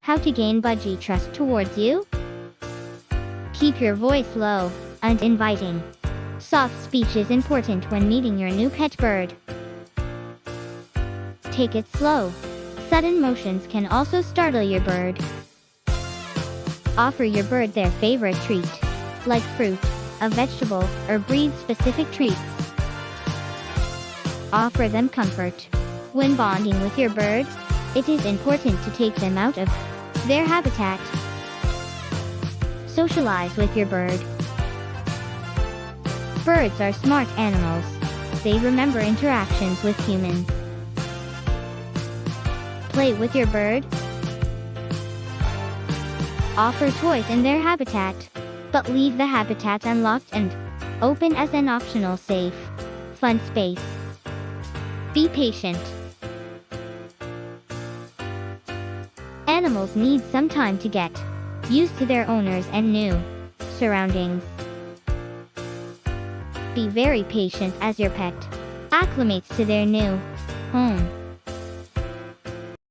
How to gain budgie trust towards you? Keep your voice low and inviting. Soft speech is important when meeting your new pet bird. Take it slow. Sudden motions can also startle your bird. Offer your bird their favorite treat, like fruit, a vegetable, or breed-specific treats. Offer them comfort. When bonding with your bird, it is important to take them out of their habitat. Socialize with your bird. Birds are smart animals. They remember interactions with humans. Play with your bird. Offer toys in their habitat, but leave the habitat unlocked and open as an optional safe, fun space. Be patient. Animals need some time to get used to their owners and new surroundings. Be very patient as your pet acclimates to their new home.